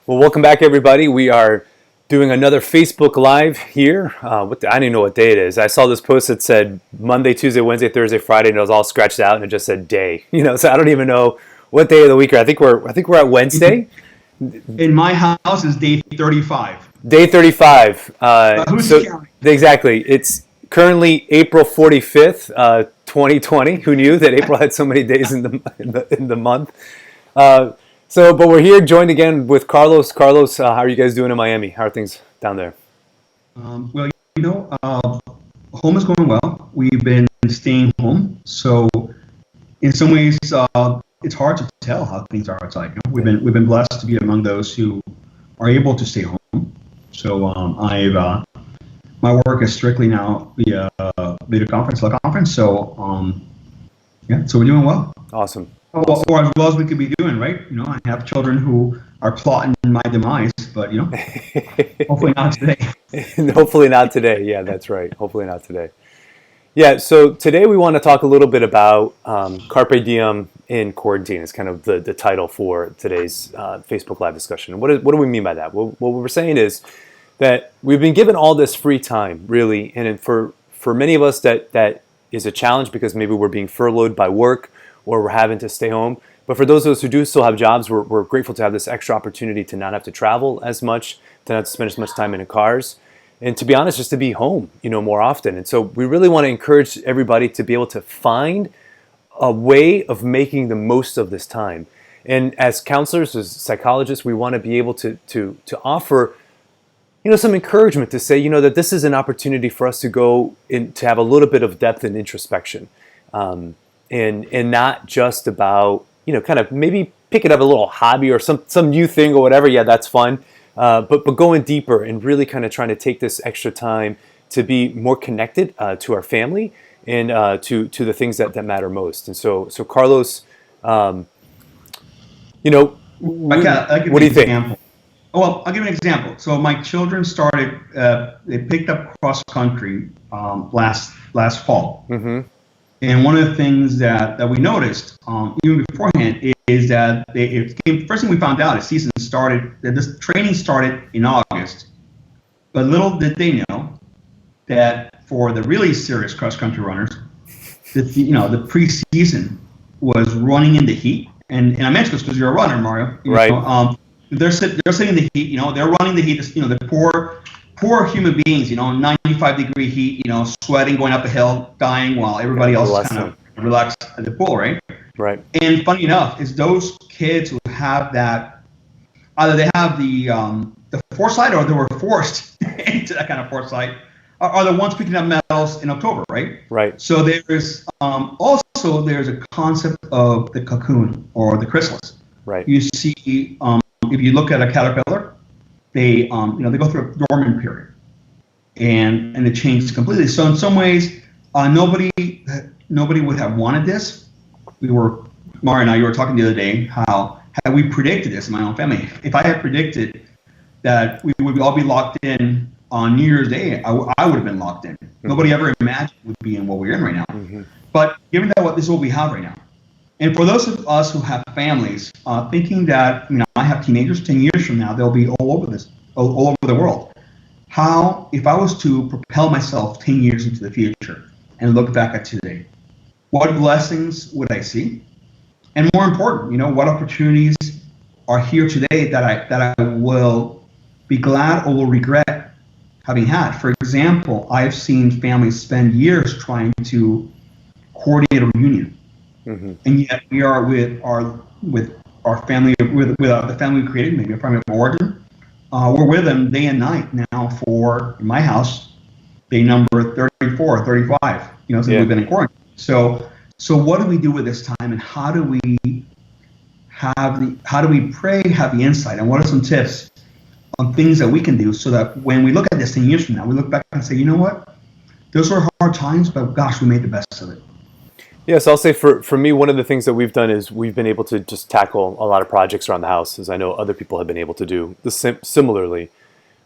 Well, welcome back, everybody. We are doing another Facebook Live here. I don't even know what day it is. I saw this post that said Monday, Tuesday, Wednesday, Thursday, Friday, and it was all scratched out, and it just said day. So I don't even know what day of the week. I think we're at Wednesday. In my house is day 35. Day 35. Who's So counting? exactly, it's currently April 45th, 2020. Who knew that April had so many days in the month? But we're here joined again with Carlos. Carlos, how are you guys doing in Miami? How are things down there? Well, home is going well. We've been staying home, so in some ways, it's hard to tell how things are outside. We've been blessed to be among those who are able to stay home. So my work is strictly now via video conference, teleconference. So so we're doing well. Awesome. Or as well as we could be doing, right? I have children who are plotting my demise, but hopefully not today. Hopefully not today. Yeah, that's right. Hopefully not today. Yeah, so today we want to talk a little bit about Carpe Diem in quarantine. Is kind of the title for today's Facebook Live discussion. What do we mean by that? Well, what we're saying is that we've been given all this free time, really, and for many of us that is a challenge because maybe we're being furloughed by work or we're having to stay home. But for those of us who do still have jobs, we're grateful to have this extra opportunity to not have to travel as much, to not have to spend as much time in cars, and to be honest, just to be home, more often. And so we really want to encourage everybody to be able to find a way of making the most of this time. And as counselors, as psychologists, we want to be able to offer some encouragement to say, that this is an opportunity for us to go in, to have a little bit of depth and introspection. And not just about, kind of maybe picking up a little hobby or some new thing or whatever. Yeah, that's fun. But going deeper and really kind of trying to take this extra time to be more connected to our family and to the things that matter most. And so Carlos, what do you think? Well, I'll give an example. So my children started, they picked up cross country last fall. Mm-hmm. And one of the things that we noticed, even beforehand, is that first thing we found out is this training started in August. But little did they know that for the really serious cross-country runners, the preseason was running in the heat. And I mentioned this because you're a runner, Mario. Right. They're sitting in the heat. They're running the heat. The poor human beings, 95-degree heat, sweating, going up a hill, dying, while everybody else is kind of relaxed at the pool, right? Right. And funny enough, is those kids who have that, either they have the foresight or they were forced into that kind of foresight, are the ones picking up medals in October, right? Right. So there's there's a concept of the cocoon or the chrysalis. Right. You see, if you look at a caterpillar, they go through a dormant period, and it changes completely. So in some ways, nobody would have wanted this. Mario and I, you were talking the other day how had we predicted this in my own family. If I had predicted that we would all be locked in on New Year's Day, I would have been locked in. Mm-hmm. Nobody ever imagined we'd be in what we're in right now. Mm-hmm. But given that this is what we have right now, and for those of us who have families, thinking that I have teenagers 10 years from now, they'll be all over the world. How, if I was to propel myself 10 years into the future and look back at today, what blessings would I see? And more important, what opportunities are here today that I will be glad or will regret having had? For example, I've seen families spend years trying to coordinate a reunion. Mm-hmm. And yet we are with our family, with the family we created, maybe a family of origin. We're with them day and night now for, in my house, day number 34, 35, since we've been in quarantine. So what do we do with this time, and how do we pray, have the insight, and what are some tips on things that we can do so that when we look at this 10 years from now, we look back and say, you know what? Those were hard times, but gosh, we made the best of it. Yes, I'll say for me, one of the things that we've done is we've been able to just tackle a lot of projects around the house, as I know other people have been able to do similarly.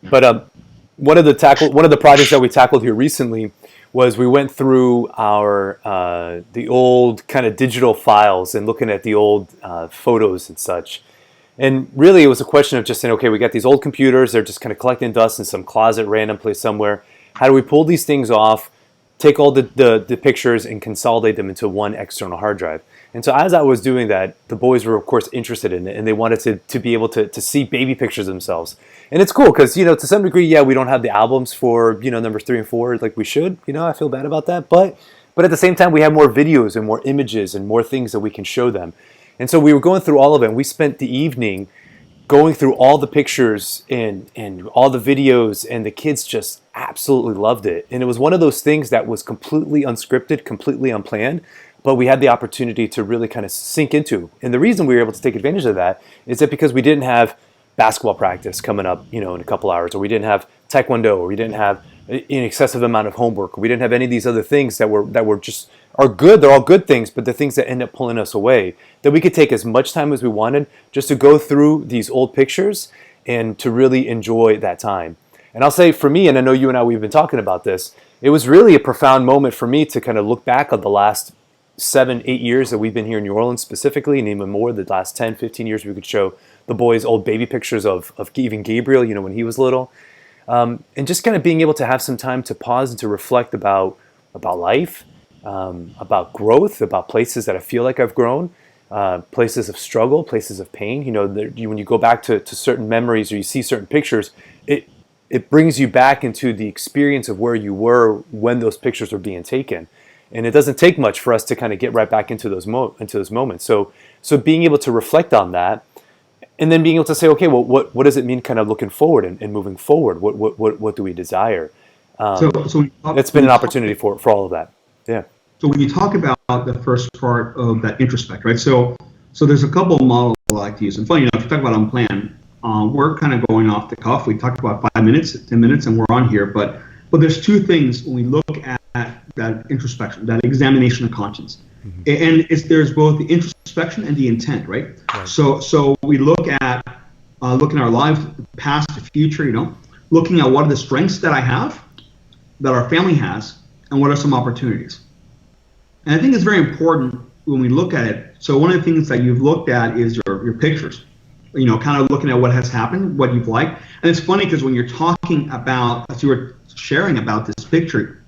But one of the projects that we tackled here recently was we went through the old kind of digital files and looking at the old photos and such. And really, it was a question of just saying, okay, we got these old computers. They're just kind of collecting dust in some closet, random place somewhere. How do we pull these things off, take all the pictures and consolidate them into one external hard drive? And so as I was doing that, the boys were, of course, interested in it, and they wanted to be able to see baby pictures themselves. And it's cool because, to some degree, yeah, we don't have the albums for, numbers 3 and 4 like we should. I feel bad about that. But at the same time, we have more videos and more images and more things that we can show them. And so we were going through all of it, and we spent the evening going through all the pictures and all the videos, and the kids just absolutely loved it. And it was one of those things that was completely unscripted, completely unplanned, but we had the opportunity to really kind of sink into. And the reason we were able to take advantage of that is that because we didn't have basketball practice coming up, in a couple hours, or we didn't have taekwondo, or we didn't have an excessive amount of homework, or we didn't have any of these other things that were just are good. They're all good things, but the things that end up pulling us away, that we could take as much time as we wanted just to go through these old pictures and to really enjoy that time. And I'll say for me, and I know you and I, we've been talking about this, it was really a profound moment for me to kind of look back on the last 7-8 years that we've been here in New Orleans specifically, and even more, the last 10-15 years we could show the boys old baby pictures of even Gabriel, when he was little. And just kind of being able to have some time to pause and to reflect about life, about growth, about places that I feel like I've grown, places of struggle, places of pain. When you go back to certain memories or you see certain pictures, it brings you back into the experience of where you were when those pictures were being taken. And it doesn't take much for us to kind of get right back into those moments. So being able to reflect on that, and then being able to say, okay, well, what does it mean kind of looking forward and moving forward? What do we desire? It's been an opportunity for all of that. Yeah. So when you talk about the first part of that introspect, right? So there's a couple of models I like to use. And funny enough, if you talk about unplanned, we're kind of going off the cuff. We talked about 5 minutes, 10 minutes, and we're on here. But there's two things when we look at that introspection, that examination of conscience. Mm-hmm. And there's both the introspection and the intent, right? So we look at looking at our lives, the past, the future, looking at what are the strengths that I have, that our family has, and what are some opportunities. And I think it's very important when we look at it. So one of the things that you've looked at is your pictures, kind of looking at what has happened, what you've liked. And it's funny because when you're talking about, as you were sharing about this picture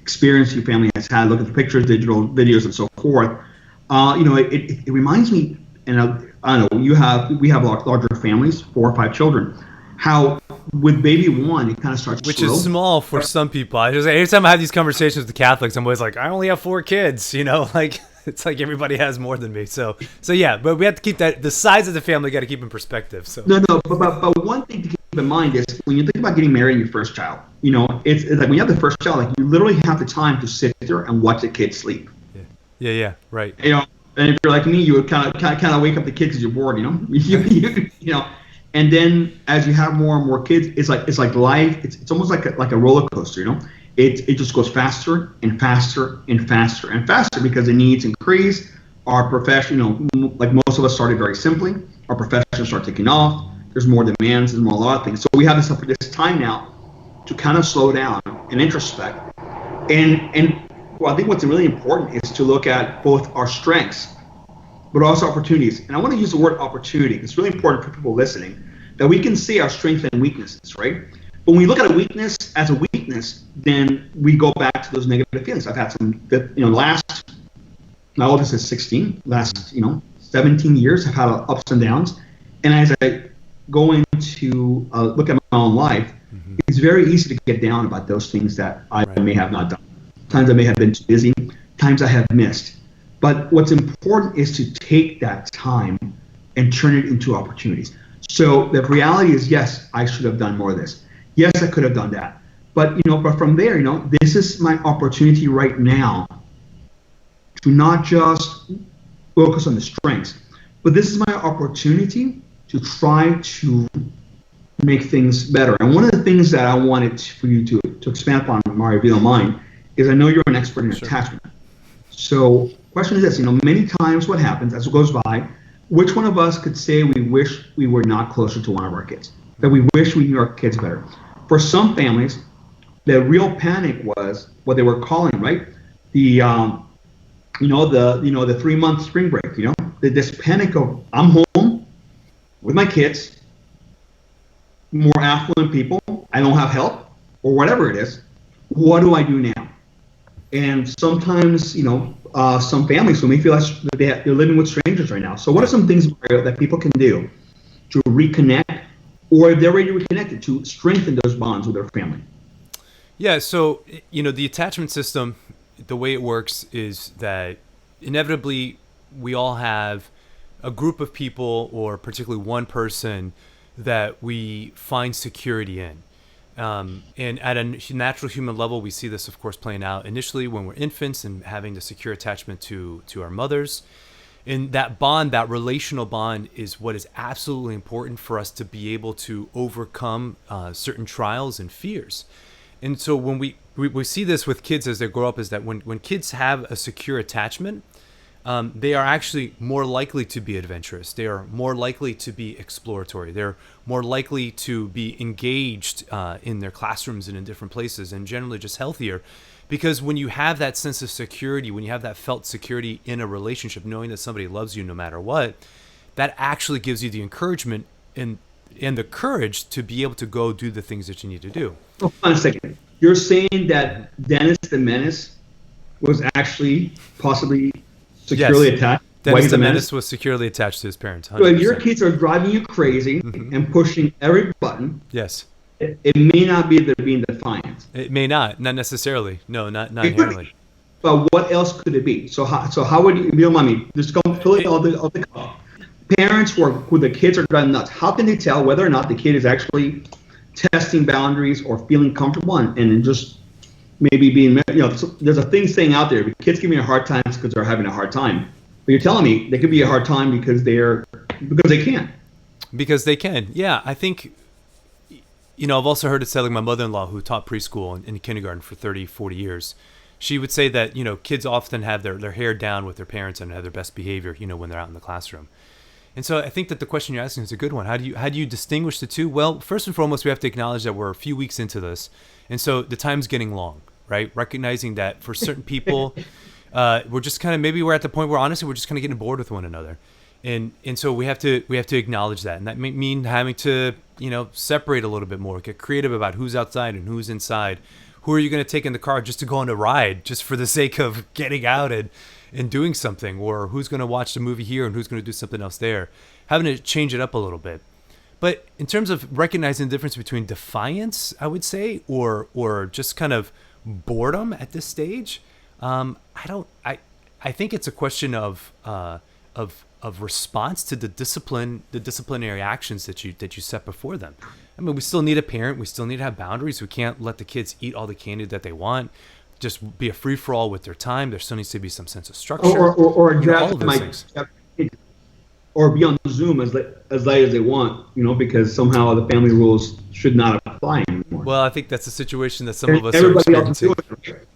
experience your family has had, look at the pictures, digital videos, and so forth, it reminds me, and I don't know, we have larger families, 4 or 5 children, how with baby one, it kind of starts Which slow. is small for some people. Every time I have these conversations with the Catholics, I'm always like, I only have 4 kids, like it's like everybody has more than me. So yeah, but we have to keep the size of the family, got to keep in perspective. So No, but one thing to keep in mind is when you think about getting married and your first child, it's like when you have the first child, like you literally have the time to sit there and watch the kid sleep. Yeah, right. And if you're like me, you would kind of wake up the kids because you're bored, And then as you have more and more kids, it's like life. It's almost like a roller coaster, It just goes faster and faster and faster and faster because the needs increase. Our profession, like most of us started very simply. Our professions start taking off. There's more demands and more a lot of things. So we have this time now to kind of slow down and introspect. And well, I think what's really important is to look at both our strengths, but also opportunities. And I want to use the word opportunity. It's really important for people listening that we can see our strengths and weaknesses, right? When we look at a weakness as a weakness, then we go back to those negative feelings. I've had some, my oldest is 16, last, 17 years, I've had ups and downs. And as I go into look at my own life, it's very easy to get down about those things that I may have not done. Times I may have been too busy, times I have missed. But what's important is to take that time and turn it into opportunities. So the reality is, yes, I should have done more of this. Yes, I could have done that. But but from there, this is my opportunity right now to not just focus on the strengths, but this is my opportunity to try to make things better. And one of the things that I wanted for you to expand upon, Mario, if you don't mind, is I know you're an expert in attachment. So question is this, many times what happens as it goes by, which one of us could say we wish we were not closer to one of our kids, that we wish we knew our kids better? For some families, the real panic was what they were calling, right? The 3-month spring break, this panic of I'm home, with my kids, more affluent people, I don't have help, or whatever it is. What do I do now? And sometimes, some families who may feel like they're living with strangers right now. So what are some things, Mario, that people can do to reconnect, or if they're ready to reconnect it, to strengthen those bonds with their family? Yeah, so, the attachment system, the way it works is that inevitably we all have a group of people, or particularly one person, that we find security in. And at a natural human level, we see this, of course, playing out initially when we're infants and having the secure attachment to our mothers. And that bond, that relational bond, is what is absolutely important for us to be able to overcome certain trials and fears. And so when we see this with kids as they grow up, is that when kids have a secure attachment, they are actually more likely to be adventurous. They are more likely to be exploratory. They're more likely to be engaged in their classrooms and in different places, and generally just healthier. Because when you have that sense of security, when you have that felt security in a relationship, knowing that somebody loves you no matter what, that actually gives you the encouragement and the courage to be able to go do the things that you need to do. Hold on a second. You're saying that Dennis the Menace was actually possibly securely attached? Dennis the Menace was securely attached to his parents. 100%. So if your kids are driving you crazy and pushing every button, yes, it may not be they're being defiant. It may not necessarily. No, not inherently. But what else could it be? So how would you, if you don't mind me, just completely off the cuff. Parents who the kids are driving nuts, how can they tell whether or not the kid is actually testing boundaries or feeling comfortable and just maybe being, there's a thing saying out there, kids give me a hard time because they're having a hard time. But you're telling me they could be a hard time because they can. Because they can. Yeah, I think, I've also heard it said, like my mother-in-law, who taught preschool and kindergarten for 30, 40 years, she would say that, kids often have their hair down with their parents and have their best behavior, when they're out in the classroom. And so I think that the question you're asking is a good one. How do you distinguish the two? Well, first and foremost, we have to acknowledge that we're a few weeks into this. And so the time's getting long, right? Recognizing that for certain people, we're just kind of, maybe we're at the point where honestly, we're just kind of getting bored with one another. And so we have to acknowledge that. And that may mean having to, separate a little bit more, get creative about who's outside and who's inside. Who are you going to take in the car just to go on a ride, just for the sake of getting out and doing something, or who's going to watch the movie here and who's going to do something else there, having to change it up a little bit. But in terms of recognizing the difference between defiance, I would say, or just kind of boredom at this stage, I think it's a question of response to the disciplinary actions that you set before them. I mean, we still need a parent. We still need to have boundaries. We can't let the kids eat all the candy that they want. Just be a free for all with their time. There still needs to be some sense of structure. Or all of those things. Or be on Zoom as late as they want, because somehow the family rules should not apply anymore. Well, I think that's a situation that some of us are experiencing.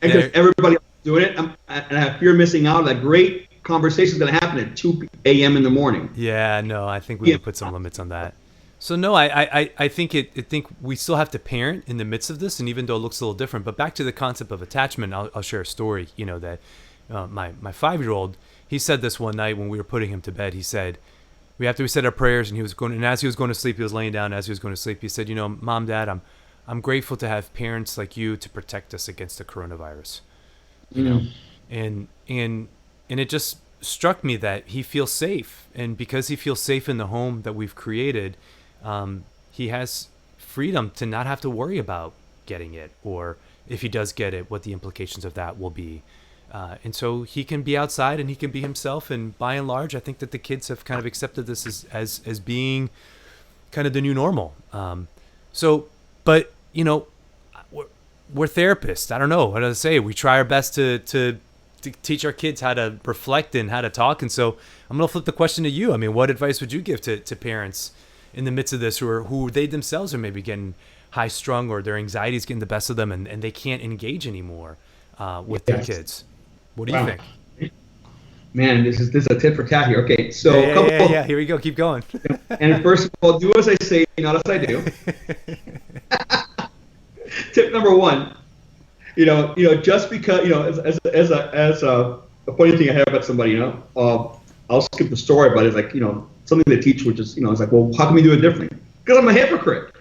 Everybody else is doing it, and I have fear of missing out on that great conversation that's going to happen at 2 a.m. in the morning. Yeah, no, I think we can put some limits on that. So no, I think we still have to parent in the midst of this, and even though it looks a little different. But back to the concept of attachment, I'll share a story. That my 5-year-old, he said this one night when we were putting him to bed. He said, we said our prayers, and as he was going to sleep, he was laying down. As he was going to sleep, he said, Mom, Dad, I'm grateful to have parents like you to protect us against the coronavirus. And it just struck me that he feels safe, and because he feels safe in the home that we've created, he has freedom to not have to worry about getting it, or if he does get it, what the implications of that will be. And so he can be outside and he can be himself. And by and large, I think that the kids have kind of accepted this as being kind of the new normal. But we're therapists. I don't know what to say. We try our best to teach our kids how to reflect and how to talk. And so I'm going to flip the question to you. I mean, what advice would you give to parents in the midst of this, who they themselves are maybe getting high strung, or their anxiety is getting the best of them, and they can't engage anymore with their kids? What do you think? Man, this is a tit for tat here. Okay, so yeah. Here we go. Keep going. And first of all, do as I say, not as I do. Tip number one, just because as a funny thing I have about somebody, I'll skip the story, but it's like something the teacher would just, it's like, well, how can we do it differently? Because I'm a hypocrite.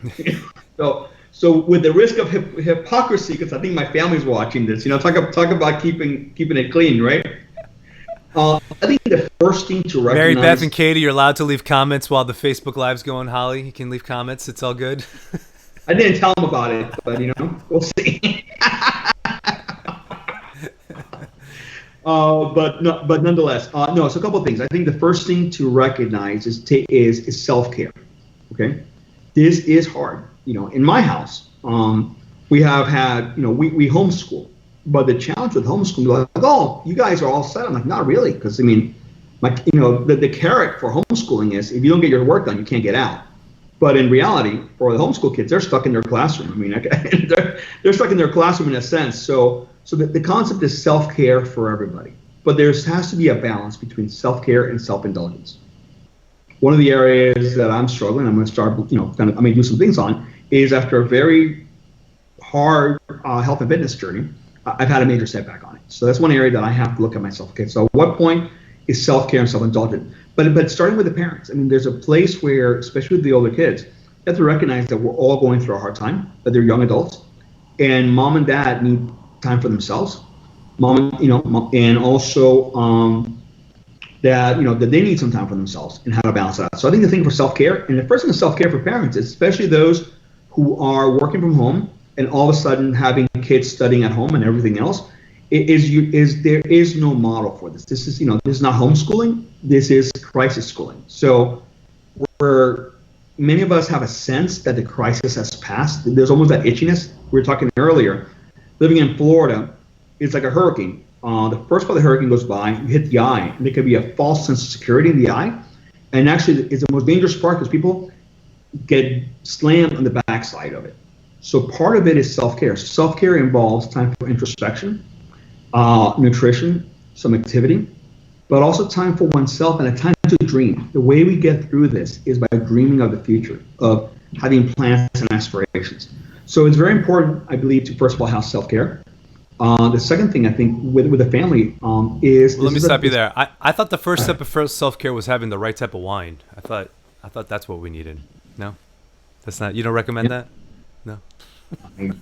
So with the risk of hypocrisy, because I think my family's watching this, talk about keeping it clean, right? I think the first thing to recognize... Mary Beth and Katie, you're allowed to leave comments while the Facebook Live's going, Holly. You can leave comments. It's all good. I didn't tell them about it, but, we'll see. But nonetheless, no, it's a couple of things. I think the first thing to recognize is self-care, okay? This is hard. In my house, we have had, we homeschool. But the challenge with homeschooling, like, oh, you guys are all set. I'm like, not really, because the carrot for homeschooling is if you don't get your work done, you can't get out. But in reality, for the homeschool kids, they're stuck in their classroom. They're stuck in their classroom in a sense. So the concept is self-care for everybody. But there has to be a balance between self-care and self-indulgence. One of the areas that I'm struggling, I'm going to start, I'm going to do some things on, is after a very hard health and fitness journey, I've had a major setback on it. So that's one area that I have to look at myself. Okay, so at what point is self-care and self-indulgence? But starting with the parents, there's a place where, especially with the older kids, you have to recognize that we're all going through a hard time, that they're young adults, and mom and dad need time for themselves. And also that they need some time for themselves and how to balance that. So I think the thing for self-care, and the first thing is self-care for parents, especially those who are working from home and all of a sudden having kids studying at home and everything else, there is no model for this. This is not homeschooling. This is crisis schooling. So where many of us have a sense that the crisis has passed, there's almost that itchiness. We were talking earlier, living in Florida, it's like a hurricane. The first part of the hurricane goes by, you hit the eye, and there could be a false sense of security in the eye. And actually, it's the most dangerous part because people get slammed on the backside of it. So part of it is self-care. Self-care involves time for introspection, nutrition, some activity, but also time for oneself and a time to dream. The way we get through this is by dreaming of the future, of having plans and aspirations. So it's very important, I believe, to first of all have self-care. The second thing I think with the family is... Well, let me stop you there. I thought the first step of self-care was having the right type of wine. I thought that's what we needed. No? That's not... You don't recommend that? No. I'm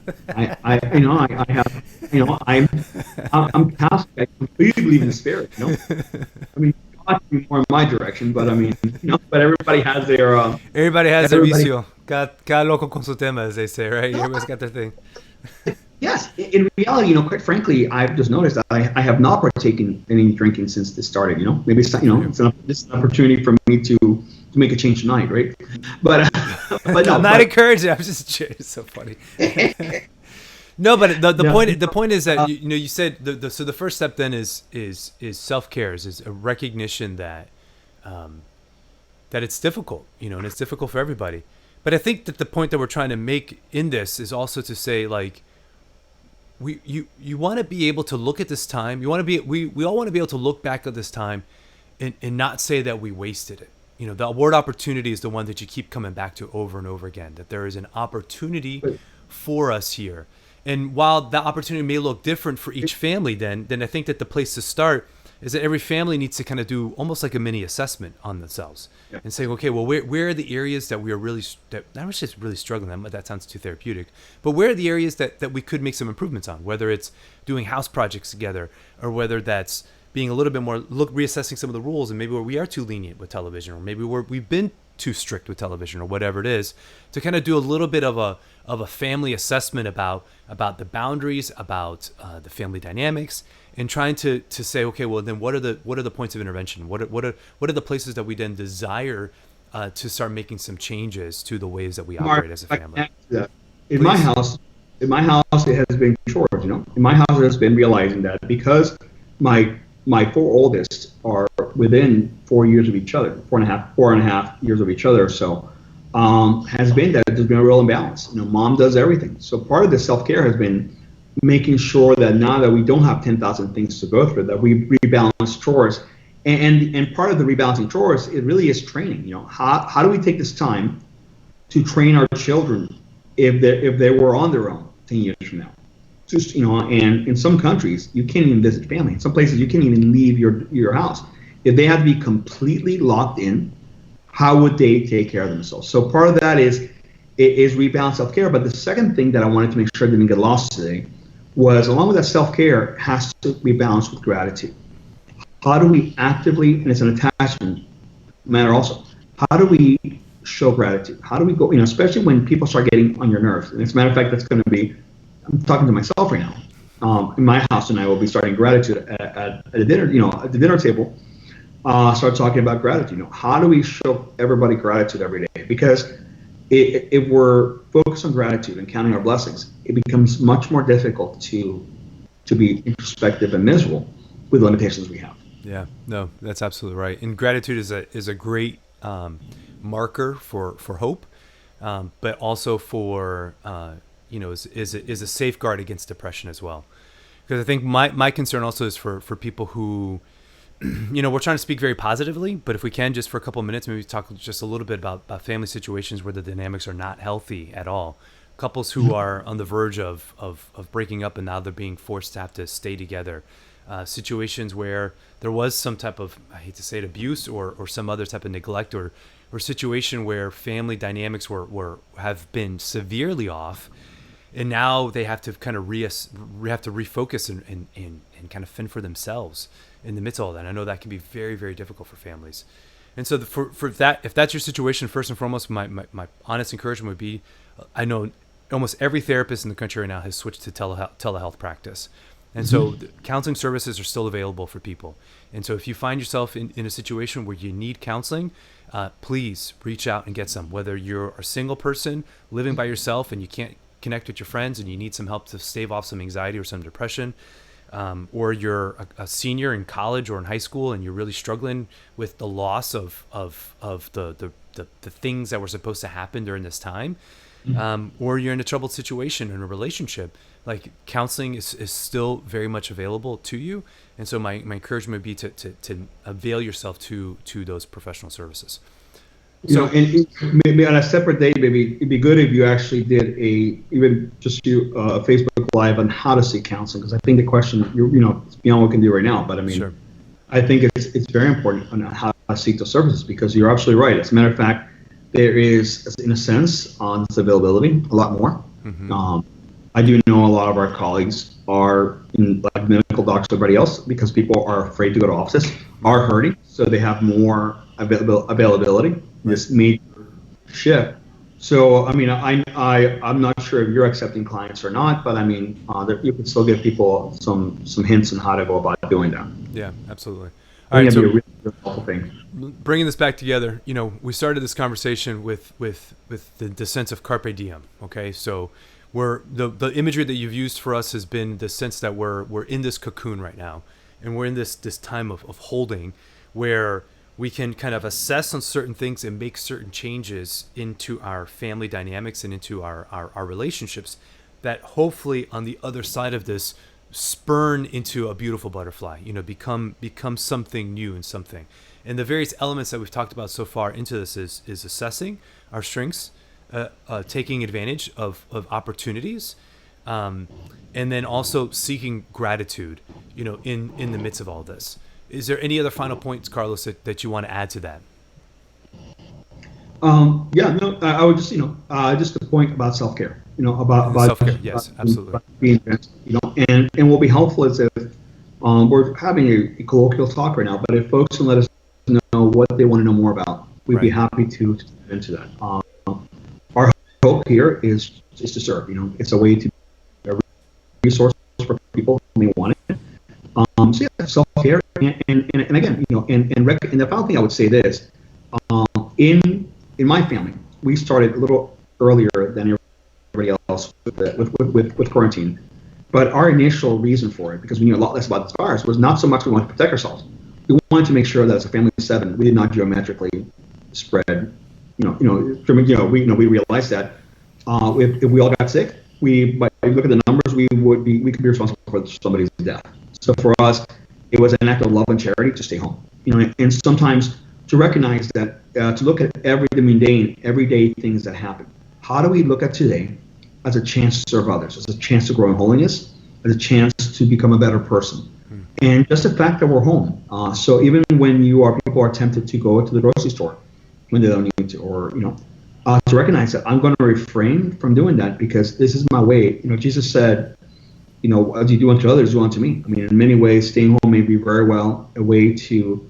Catholic. I completely believe in the spirit. God be more in my direction, but but everybody has their. Everybody has their vicio. Cada loco con su tema, as they say, right? Everybody's got their thing. Yes, in reality, quite frankly, I've just noticed that I have not partaken in any drinking since this started. Maybe it's this is an opportunity for me to make a change tonight, right? But no, I'm not encouraging. I'm just it's so funny. No, but the point is that you said so the first step then is self-care, is a recognition that it's difficult, and it's difficult for everybody. But I think that the point that we're trying to make in this is also to say, like, you want to be able to look at this time. We all want to be able to look back at this time and not say that we wasted it. The word opportunity is the one that you keep coming back to over and over again, that there is an opportunity for us here. And while that opportunity may look different for each family, then I think that the place to start is that every family needs to kind of do almost like a mini assessment on themselves and say, okay, well, where are the areas that we are really, I was just really struggling, that sounds too therapeutic, but where are the areas that we could make some improvements on, whether it's doing house projects together or whether that's being a little bit more, reassessing some of the rules, and maybe where we are too lenient with television, or maybe we've been too strict with television, or whatever it is, to kind of do a little bit of a family assessment about the boundaries, about the family dynamics, and trying to say, okay, well then what are the points of intervention? What are the places that we then desire to start making some changes to the ways that we operate as a family? In my house, it has been chores. In my house, it has been realizing that because my four oldest are within 4 years of each other, four and a half years of each other or so, has been that there's been a real imbalance. Mom does everything. So part of the self-care has been making sure that now that we don't have 10,000 things to go through, that we rebalance chores. And part of the rebalancing chores, it really is training. How do we take this time to train our children if they were on their own 10 years from now? Just, and in some countries, you can't even visit family. In some places, you can't even leave your house. If they have to be completely locked in, how would they take care of themselves? So part of that is rebalance self-care. But the second thing that I wanted to make sure didn't get lost today was, along with that self-care, has to be balanced with gratitude. How do we actively, and it's an attachment matter also, how do we show gratitude? How do we go, especially when people start getting on your nerves? And as a matter of fact, that's going to be, I'm talking to myself right now. In my house, and I will be starting gratitude at the dinner, at the dinner table. Start talking about gratitude. How do we show everybody gratitude every day? Because if we're focused on gratitude and counting our blessings, it becomes much more difficult to be introspective and miserable with limitations we have. Yeah, no, that's absolutely right. And gratitude is a great marker for hope, but also for is a safeguard against depression as well. Because I think my concern also is for people who, we're trying to speak very positively, but if we can, just for a couple of minutes, maybe talk just a little bit about family situations where the dynamics are not healthy at all. Couples who are on the verge of breaking up and now they're being forced to have to stay together. Situations where there was some type of, I hate to say it, abuse or some other type of neglect or situation where family dynamics have been severely off, and now they have to kind of refocus and kind of fend for themselves in the midst of all that. I know that can be very, very difficult for families. And so for that, if that's your situation, first and foremost, my honest encouragement would be, I know almost every therapist in the country right now has switched to telehealth practice. And so counseling services are still available for people. And so if you find yourself in a situation where you need counseling, please reach out and get some. Whether you're a single person living by yourself and you can't connect with your friends and you need some help to stave off some anxiety or some depression, or you're a senior in college or in high school and you're really struggling with the loss of the things that were supposed to happen during this time, or you're in a troubled situation in a relationship, like counseling is still very much available to you. And so my encouragement would be to avail yourself to those professional services. And maybe on a separate day, maybe it'd be good if you actually did a Facebook Live on how to seek counseling, because I think the question, it's beyond what we can do right now. But I mean, sure. I think it's very important on how to seek those services, because you're absolutely right. As a matter of fact, there is, in a sense, this availability a lot more. Mm-hmm. I do know a lot of our colleagues are like medical doctors, everybody else, because people are afraid to go to offices, are hurting, so they have more availability. This major shift. So I mean, I'm not sure if you're accepting clients or not, but I mean, you can still give people some hints on how to go about doing that. Yeah, absolutely. All right, so be a really helpful thing. Bringing this back together, we started this conversation with the sense of Carpe Diem. Okay, so the imagery that you've used for us has been the sense that we're in this cocoon right now, and we're in this time of holding, where we can kind of assess on certain things and make certain changes into our family dynamics and into our relationships that hopefully on the other side of this spurn into a beautiful butterfly, become something new and something. And the various elements that we've talked about so far into this is assessing our strengths, taking advantage of opportunities, and then also seeking gratitude, in the midst of all this. Is there any other final points, Carlos, that you want to add to that? I would just, just a point about self-care, about self-care. Yes, absolutely. Being, and what will be helpful is if we're having a colloquial talk right now, but if folks can let us know what they want to know more about, we'd be happy to get into that. Our hope here is to serve. It's a way to be a resource for people who may want it. So yeah, self-care, and again, and the final thing I would say this, in my family, we started a little earlier than everybody else with quarantine, but our initial reason for it, because we knew a lot less about this virus, was not so much we wanted to protect ourselves. We wanted to make sure that as a family of 7, we did not geometrically spread. We realized that if we all got sick, if you look at the numbers, we could be responsible for somebody's death. So for us, it was an act of love and charity to stay home. And sometimes to recognize that, to look at the mundane, everyday things that happen. How do we look at today as a chance to serve others, as a chance to grow in holiness, as a chance to become a better person? And just the fact that we're home. So even when people are tempted to go to the grocery store, when they don't need to, or to recognize that I'm going to refrain from doing that because this is my way. Jesus said, as you do unto others, do unto me. I mean, in many ways, staying home may be very well a way to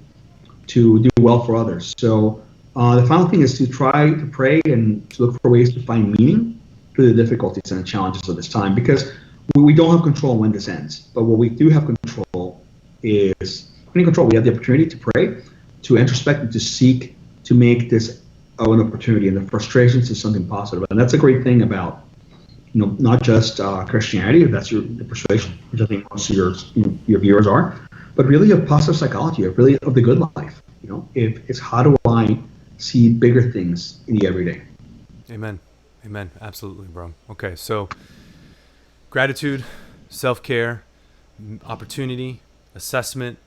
do well for others. So the final thing is to try to pray and to look for ways to find meaning through the difficulties and the challenges of this time, because we don't have control when this ends. But what we do have control is, we have the opportunity to pray, to introspect, and to seek to make this an opportunity, and the frustrations is something positive. And that's a great thing about not just Christianity, if that's the persuasion, which I think most of your viewers are, but really of positive psychology, of the good life. If it's how do I see bigger things in the everyday. Amen. Absolutely, bro. Okay, so gratitude, self-care, opportunity, assessment,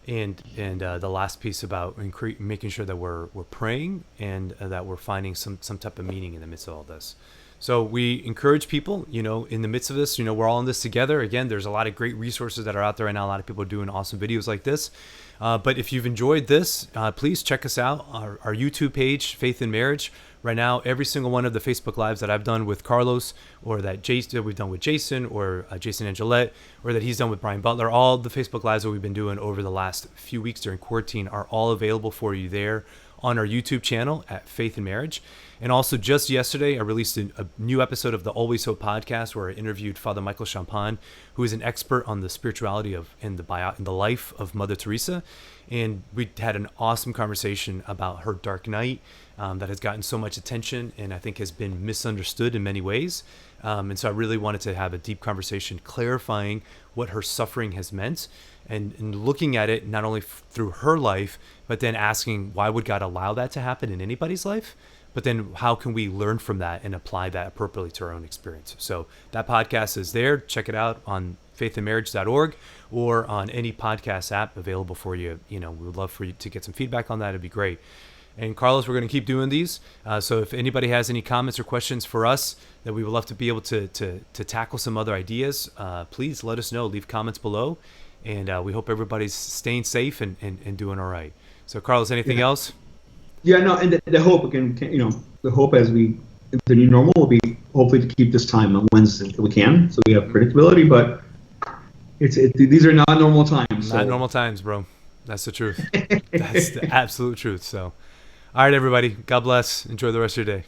and the last piece about making sure that we're praying and that we're finding some type of meaning in the midst of all this. So we encourage people, in the midst of this, we're all in this together. Again, there's a lot of great resources that are out there right now. A lot of people are doing awesome videos like this. But if you've enjoyed this, please check us out, our YouTube page, Faith in Marriage. Right now, every single one of the Facebook Lives that I've done with Carlos, or that we've done with Jason, or Jason Angelette, or that he's done with Brian Butler, all the Facebook Lives that we've been doing over the last few weeks during quarantine are all available for you there on our YouTube channel at Faith in Marriage. And also just yesterday, I released a new episode of the Always Hope podcast where I interviewed Father Michael Champagne, who is an expert on the spirituality of and the life of Mother Teresa. And we had an awesome conversation about her dark night that has gotten so much attention and I think has been misunderstood in many ways. And so I really wanted to have a deep conversation clarifying what her suffering has meant and looking at it not only through her life, but then asking, why would God allow that to happen in anybody's life? But then how can we learn from that and apply that appropriately to our own experience? So that podcast is there. Check it out on faithandmarriage.org or on any podcast app available for you. We would love for you to get some feedback on that. It'd be great. And Carlos, we're going to keep doing these. So if anybody has any comments or questions for us that we would love to be able to tackle some other ideas, please let us know. Leave comments below. And we hope everybody's staying safe and doing all right. So Carlos, anything else? Yeah, no, and the hope again, the hope as the new normal will be hopefully to keep this time on Wednesday if we can, so we have predictability. But these are not normal times. Not normal times, bro. That's the truth. That's the absolute truth. So, all right, everybody. God bless. Enjoy the rest of your day.